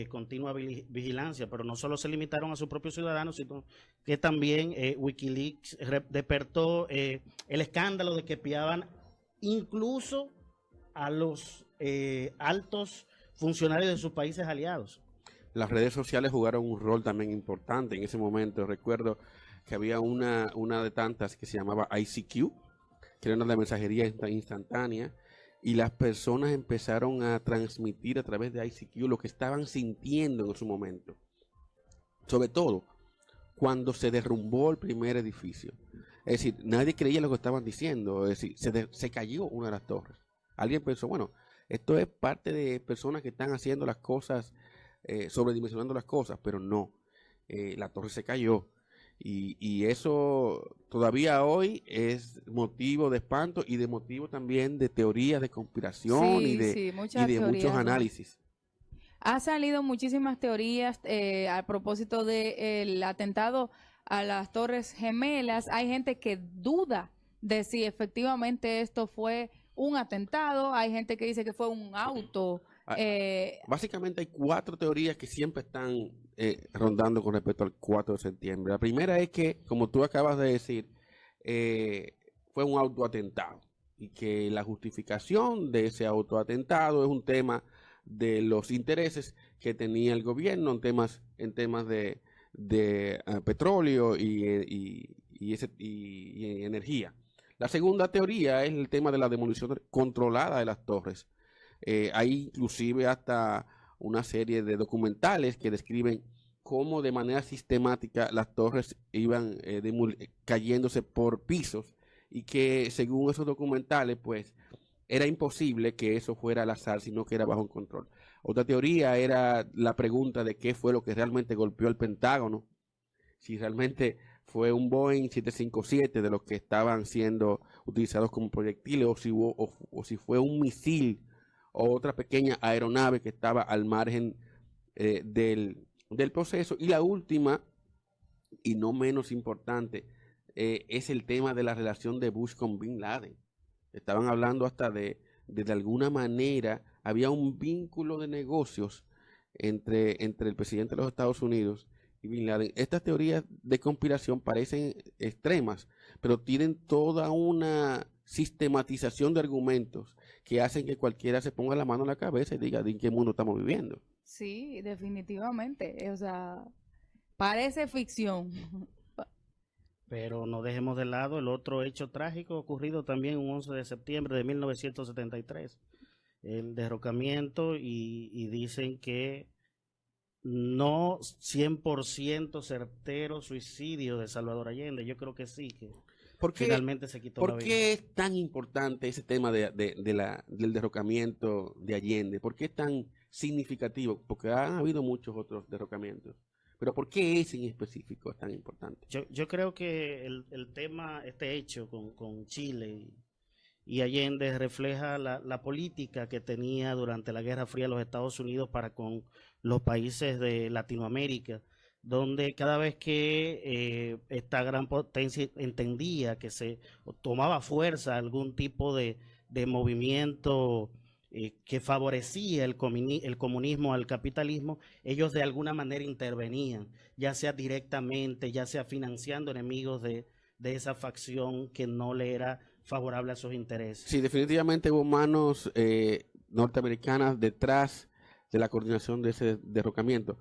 continua vigilancia. Pero no solo se limitaron a sus propios ciudadanos, sino que también Wikileaks despertó el escándalo de que espiaban incluso a los altos funcionarios de sus países aliados. Las redes sociales jugaron un rol también importante en ese momento. Recuerdo que había una de tantas que se llamaba ICQ, que era una de mensajería instantánea, y las personas empezaron a transmitir a través de ICQ lo que estaban sintiendo en su momento. Sobre todo cuando se derrumbó el primer edificio. Es decir, nadie creía lo que estaban diciendo. Es decir, se cayó una de las torres. Alguien pensó, bueno, esto es parte de personas que están haciendo las cosas, sobredimensionando las cosas, pero no. La torre se cayó. Y eso todavía hoy es motivo de espanto y de motivo también de teorías de conspiración y de muchos análisis. Ha salido muchísimas teorías a propósito del atentado a las Torres Gemelas. Hay gente que duda de si efectivamente esto fue un atentado. Hay gente que dice que fue un auto. Básicamente hay 4 teorías que siempre están rondando con respecto al 4 de septiembre. La primera es que, como tú acabas de decir, fue un autoatentado, y que la justificación de ese autoatentado es un tema de los intereses que tenía el gobierno en temas de petróleo y energía. La segunda teoría es el tema de la demolición controlada de las torres. Hay inclusive hasta una serie de documentales que describen cómo de manera sistemática las torres iban cayéndose por pisos, y que según esos documentales pues era imposible que eso fuera al azar, sino que era bajo control. Otra teoría era la pregunta de qué fue lo que realmente golpeó el Pentágono, si realmente fue un Boeing 757 de los que estaban siendo utilizados como proyectiles, o si fue un misil o otra pequeña aeronave que estaba al margen del proceso. Y la última, y no menos importante, es el tema de la relación de Bush con Bin Laden. Estaban hablando hasta de alguna manera, había un vínculo de negocios entre el presidente de los Estados Unidos y Bin Laden. Estas teorías de conspiración parecen extremas, pero tienen toda una sistematización de argumentos que hacen que cualquiera se ponga la mano en la cabeza y diga, ¿de qué mundo estamos viviendo? Sí, definitivamente. O sea, parece ficción. Pero no dejemos de lado el otro hecho trágico ocurrido también un 11 de septiembre de 1973, el derrocamiento y dicen que no 100% certero suicidio de Salvador Allende. Yo creo que sí, que ¿Por qué, finalmente se quitó la ¿por vida. qué es tan importante ese tema del derrocamiento de Allende? ¿Por qué es tan significativo? Porque han habido muchos otros derrocamientos. Pero ¿por qué ese en específico es tan importante? Yo creo que el tema, este hecho con Chile y Allende refleja la política que tenía durante la Guerra Fría los Estados Unidos para con los países de Latinoamérica, donde cada vez que esta gran potencia entendía que se tomaba fuerza algún tipo de movimiento que favorecía el comunismo al capitalismo, ellos de alguna manera intervenían, ya sea directamente, ya sea financiando enemigos de esa facción que no le era favorable a sus intereses. Sí, definitivamente hubo manos norteamericanas detrás de la coordinación de ese derrocamiento.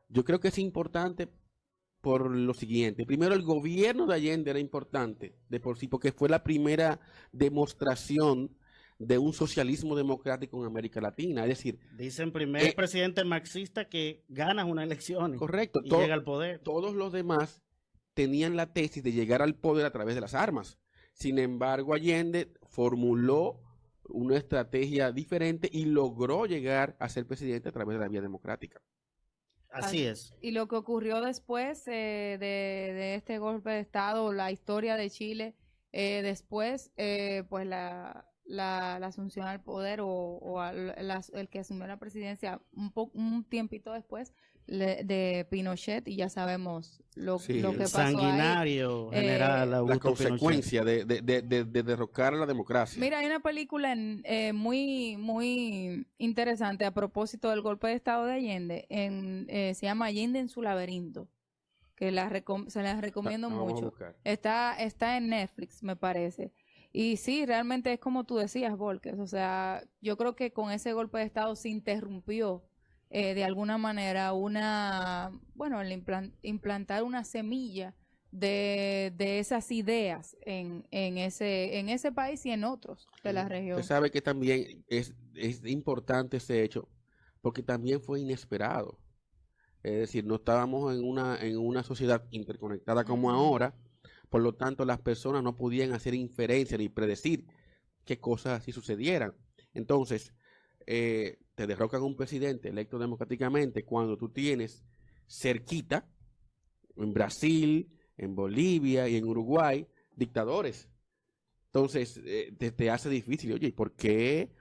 Yo creo que es importante por lo siguiente. Primero, el gobierno de Allende era importante de por sí, porque fue la primera demostración de un socialismo democrático en América Latina. Es decir, dicen primer presidente marxista que gana unas elecciones. Correcto, y llega al poder. Todos los demás tenían la tesis de llegar al poder a través de las armas. Sin embargo, Allende formuló una estrategia diferente y logró llegar a ser presidente a través de la vía democrática. Así es. Y lo que ocurrió después de este golpe de Estado, la historia de Chile, después, pues la asunción al poder el que asumió la presidencia un tiempito después de Pinochet, y ya sabemos lo que pasó sanguinario ahí. General Augusto La consecuencia de derrocar a la democracia. Mira, hay una película muy, muy interesante a propósito del golpe de Estado de Allende, se llama Allende en su laberinto, que se las recomiendo mucho. Está en Netflix, me parece. Y sí, realmente es como tú decías, Volker. O sea, yo creo que con ese golpe de Estado se interrumpió de alguna manera implantar una semilla de esas ideas en ese país y en otros de la región. Usted sabe que también es importante ese hecho, porque también fue inesperado. Es decir, no estábamos en una sociedad interconectada como ahora. Por lo tanto, las personas no podían hacer inferencia ni predecir qué cosas así sucedieran. Entonces, te derrocan un presidente electo democráticamente cuando tú tienes cerquita, en Brasil, en Bolivia y en Uruguay, dictadores. Entonces, te hace difícil. Oye, ¿por qué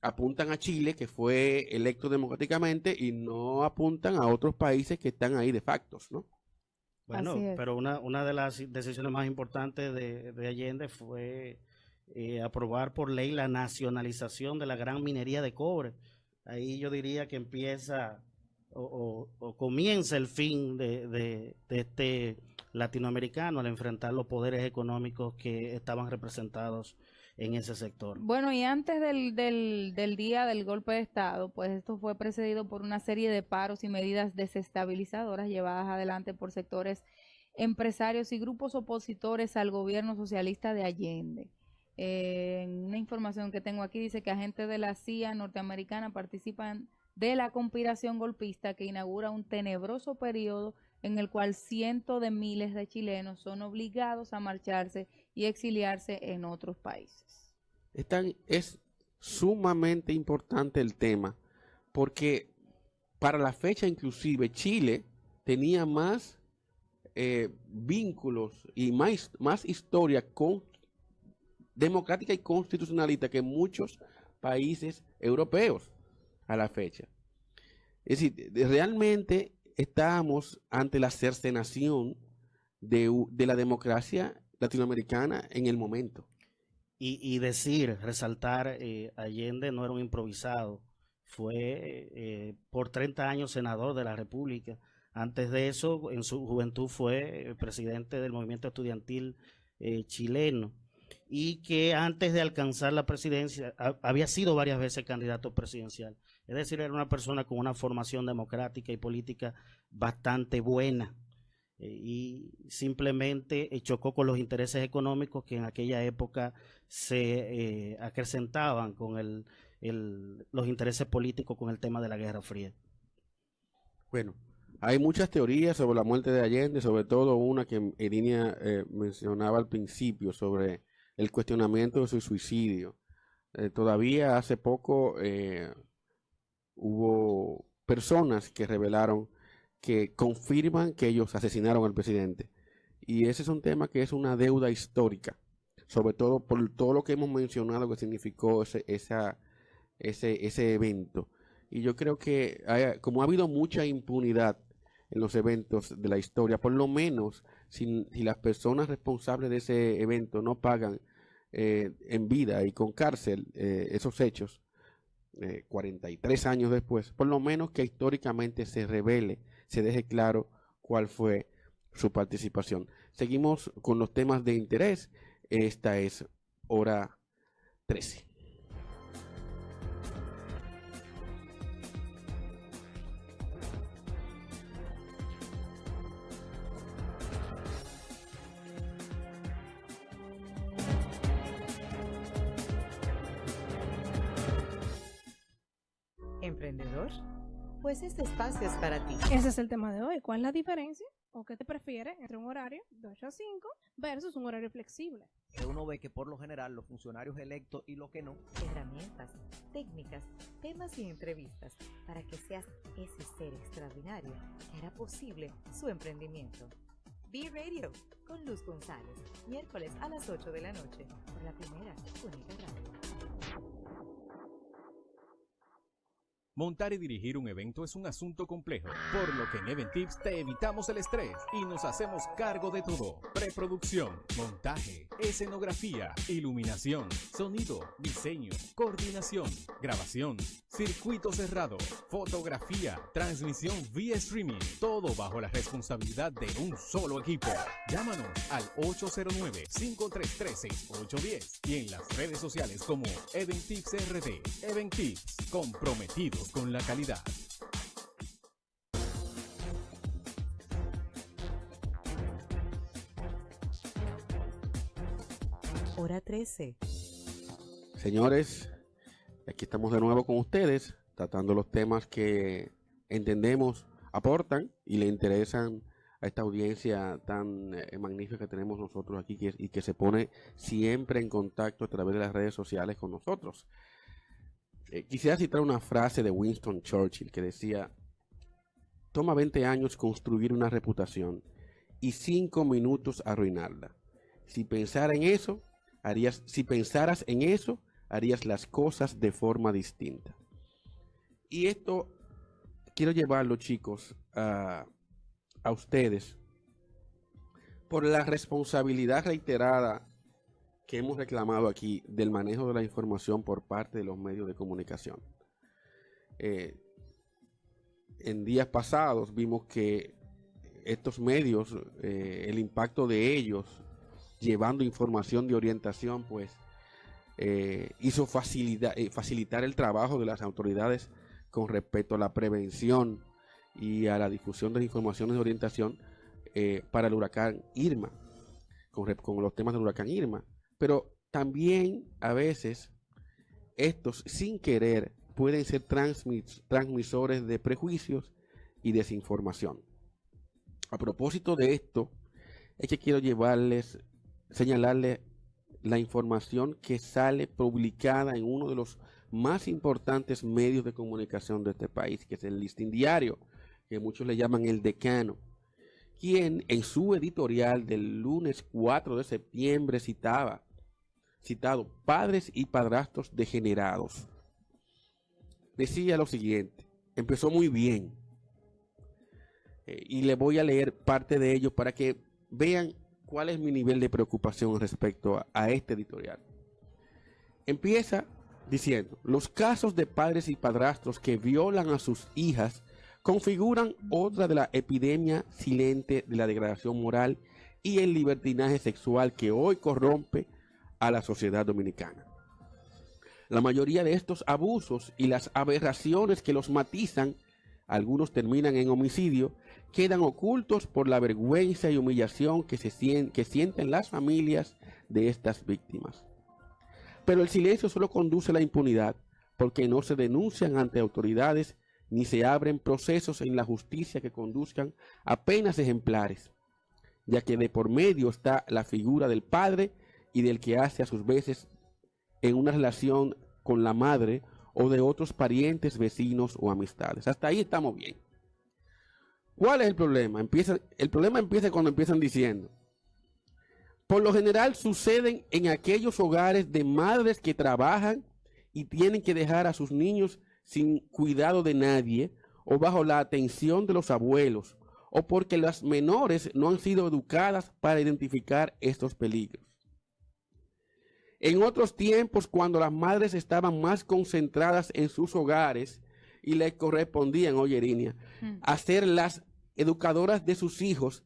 apuntan a Chile, que fue electo democráticamente, y no apuntan a otros países que están ahí de facto, ¿no? Bueno, pero una de las decisiones más importantes de Allende fue aprobar por ley la nacionalización de la gran minería de cobre. Ahí yo diría que empieza o comienza el fin de este latinoamericano al enfrentar los poderes económicos que estaban representados en ese sector. Bueno, y antes del día del golpe de Estado, pues esto fue precedido por una serie de paros y medidas desestabilizadoras llevadas adelante por sectores empresarios y grupos opositores al gobierno socialista de Allende. En una información que tengo aquí dice que agentes de la CIA norteamericana participan de la conspiración golpista que inaugura un tenebroso periodo en el cual cientos de miles de chilenos son obligados a marcharse y exiliarse en otros países. Es sumamente importante el tema, porque para la fecha inclusive Chile tenía más vínculos y más historia democrática y constitucionalista que muchos países europeos a la fecha. Es decir, realmente estábamos ante la cercenación de la democracia latinoamericana en el momento. Y resaltar, Allende no era un improvisado, fue por 30 años senador de la República, Antes de eso, en su juventud fue presidente del movimiento estudiantil chileno, y que antes de alcanzar la presidencia había sido varias veces candidato presidencial. Es decir, era una persona con una formación democrática y política bastante buena, y simplemente chocó con los intereses económicos que en aquella época se acrecentaban con los intereses políticos con el tema de la Guerra Fría. Bueno, hay muchas teorías sobre la muerte de Allende, sobre todo una que Erinia mencionaba al principio sobre el cuestionamiento de su suicidio. Todavía hace poco hubo personas que revelaron que confirman que ellos asesinaron al presidente. Y ese es un tema que es una deuda histórica, sobre todo por todo lo que hemos mencionado que significó ese evento. Y yo creo que como ha habido mucha impunidad en los eventos de la historia, por lo menos si las personas responsables de ese evento no pagan en vida y con cárcel esos hechos, 43 años después, por lo menos que históricamente se revele, se deje claro cuál fue su participación. Seguimos con los temas de interés. Esta es hora 13. ¿Emprendedor? Pues este espacio es para ti. Ese es el tema de hoy. ¿Cuál es la diferencia o qué te prefieres entre un horario de 8 a 5 versus un horario flexible? Uno ve que por lo general los funcionarios electos y los que no. Herramientas, técnicas, temas y entrevistas para que seas ese ser extraordinario que hará posible su emprendimiento. B-Radio con Luz González, miércoles a las 8 de la noche, por la primera única radio. Montar y dirigir un evento es un asunto complejo, por lo que en Eventips te evitamos el estrés y nos hacemos cargo de todo. Preproducción, montaje, escenografía, iluminación, sonido, diseño, coordinación, grabación, circuito cerrado, fotografía, transmisión vía streaming, todo bajo la responsabilidad de un solo equipo. Llámanos al 809-533-6810 y en las redes sociales como Eventips RD. Eventips, comprometidos con la calidad. Hora 13. Señores, aquí estamos de nuevo con ustedes, tratando los temas que entendemos aportan y le interesan a esta audiencia tan magnífica que tenemos nosotros aquí y que se pone siempre en contacto a través de las redes sociales con nosotros. Quisiera citar una frase de Winston Churchill que decía: toma 20 años construir una reputación y 5 minutos arruinarla. Si pensaras en eso, harías las cosas de forma distinta. Y esto quiero llevarlo, chicos, a ustedes por la responsabilidad reiterada que hemos reclamado aquí del manejo de la información por parte de los medios de comunicación. En días pasados vimos que estos medios, el impacto de ellos llevando información de orientación, pues hizo facilitar el trabajo de las autoridades con respecto a la prevención y a la difusión de informaciones de orientación para el huracán Irma, con los temas del huracán Irma. Pero también a veces estos sin querer pueden ser transmisores de prejuicios y desinformación. A propósito de esto, es que quiero señalarles la información que sale publicada en uno de los más importantes medios de comunicación de este país, que es el Listín Diario, que muchos le llaman el Decano, quien en su editorial del lunes 4 de septiembre citado padres y padrastros degenerados. Decía lo siguiente, empezó muy bien, y le voy a leer parte de ello para que vean cuál es mi nivel de preocupación respecto a este editorial. Empieza diciendo: los casos de padres y padrastros que violan a sus hijas configuran otra de la epidemia silente de la degradación moral y el libertinaje sexual que hoy corrompe a la sociedad dominicana. La mayoría de estos abusos y las aberraciones que los matizan, algunos terminan en homicidio, quedan ocultos por la vergüenza y humillación que sienten las familias de estas víctimas. Pero el silencio solo conduce a la impunidad, porque no se denuncian ante autoridades ni se abren procesos en la justicia que conduzcan a penas ejemplares, ya que de por medio está la figura del padre y del que hace a sus veces en una relación con la madre o de otros parientes, vecinos o amistades. Hasta ahí estamos bien. ¿Cuál es el problema? El problema empieza cuando empiezan diciendo: por lo general suceden en aquellos hogares de madres que trabajan y tienen que dejar a sus niños sin cuidado de nadie o bajo la atención de los abuelos, o porque las menores no han sido educadas para identificar estos peligros. En otros tiempos, cuando las madres estaban más concentradas en sus hogares y les correspondían, oye, Irinia, a ser las educadoras de sus hijos,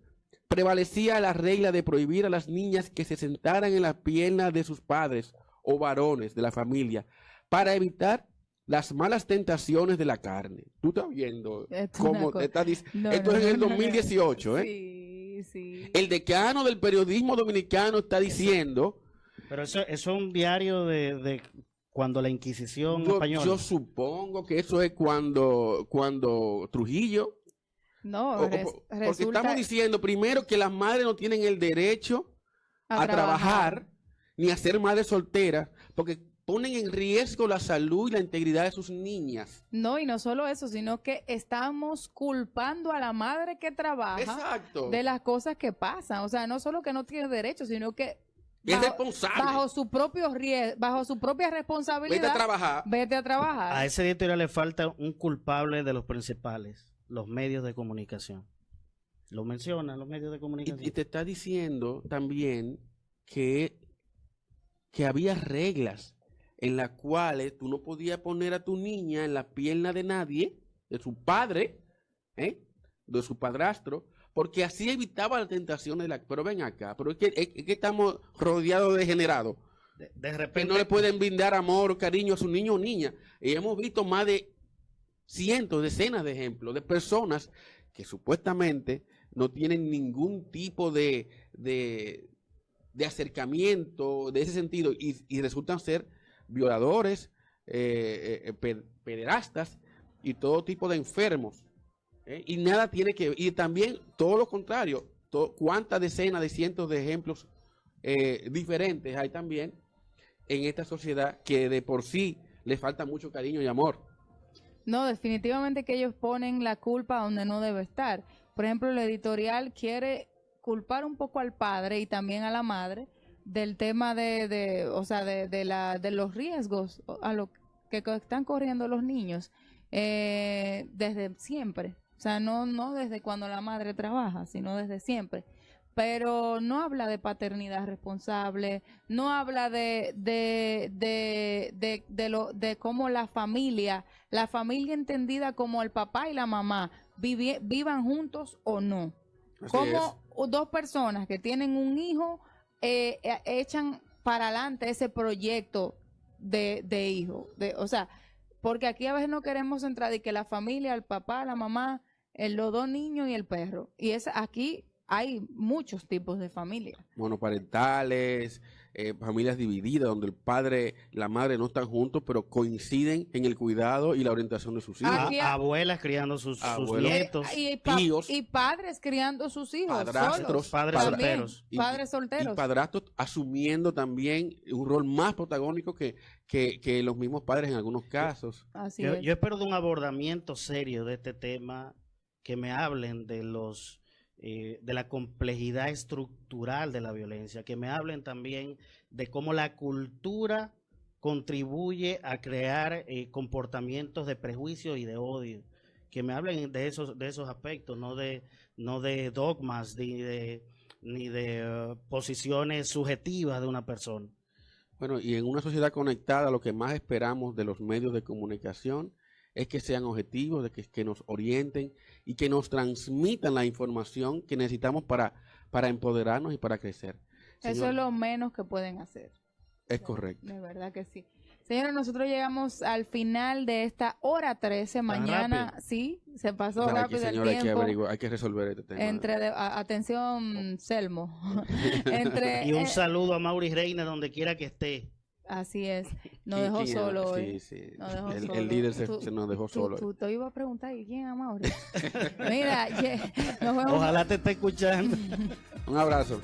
prevalecía la regla de prohibir a las niñas que se sentaran en las piernas de sus padres o varones de la familia para evitar las malas tentaciones de la carne. Tú estás viendo cómo te está diciendo. Esto es en el 2018, ¿eh? Sí, sí. El decano del periodismo dominicano está diciendo. Pero eso es un diario de cuando la Inquisición española. Yo supongo que eso es cuando Trujillo. No, porque estamos diciendo primero que las madres no tienen el derecho a trabajar ni a ser madres solteras, porque ponen en riesgo la salud y la integridad de sus niñas. No, y no solo eso, sino que estamos culpando a la madre que trabaja. Exacto. De las cosas que pasan. O sea, no solo que no tiene derecho, sino que es responsable. Bajo su propio bajo su propia responsabilidad. Vete a trabajar. A ese editorial le falta un culpable de los principales, los medios de comunicación. Lo mencionan los medios de comunicación. Y te está diciendo también que había reglas en las cuales tú no podías poner a tu niña en la pierna de nadie, de su padre, de su padrastro, porque así evitaba la tentación de la... Pero ven acá, pero es que estamos rodeados de degenerados. De repente... Que no le pueden brindar amor o cariño a su niño o niña. Y hemos visto más de cientos, decenas de ejemplos de personas que supuestamente no tienen ningún tipo de acercamiento de ese sentido y resultan ser violadores, pederastas y todo tipo de enfermos. Y nada tiene que... Y también todo lo contrario. Cuántas decenas de cientos de ejemplos diferentes hay también en esta sociedad que de por sí le falta mucho cariño y amor. No, definitivamente que ellos ponen la culpa donde no debe estar. Por ejemplo, el editorial quiere culpar un poco al padre y también a la madre del tema de los riesgos a lo que están corriendo los niños desde siempre. O sea, no desde cuando la madre trabaja, sino desde siempre. Pero no habla de paternidad responsable, no habla de cómo la familia entendida como el papá y la mamá vivan juntos o no. Como dos personas que tienen un hijo echan para adelante ese proyecto de hijo. O sea, porque aquí a veces no queremos entrar de que la familia, el papá, la mamá, los dos niños y el perro. Y aquí hay muchos tipos de familias. Monoparentales, familias divididas, donde el padre y la madre no están juntos, pero coinciden en el cuidado y la orientación de sus hijos. Abuelas criando sus nietos. Tíos. Y padres criando sus hijos. Padrastros. Padres solteros. Padres solteros. Y padrastros asumiendo también un rol más protagónico que los mismos padres en algunos casos. Yo espero de un abordamiento serio de este tema, que me hablen de la complejidad estructural de la violencia, que me hablen también de cómo la cultura contribuye a crear comportamientos de prejuicio y de odio, que me hablen de esos aspectos, no de dogmas ni de posiciones subjetivas de una persona. Bueno, y en una sociedad conectada, lo que más esperamos de los medios de comunicación es que sean objetivos, de que nos orienten y que nos transmitan la información que necesitamos para empoderarnos y para crecer. Eso Señor, es lo menos que pueden hacer. es correcto. De verdad que sí. Señora, nosotros llegamos al final de esta hora 13. Mañana, rápido. sí, se pasó O sea, rápido señor, el hay que tiempo. averiguar, hay que resolver este tema. Atención, Selmo. Y un saludo a Mauri Reina donde quiera que esté. Así es. Nos ¿Quién- dejó quién solo ama? hoy. Sí, sí. Nos dejó El solo. líder se nos dejó solo. Tú te iba a preguntar, ¿y quién ama ahora? Mira, nos vemos. Ojalá te esté escuchando. Un abrazo.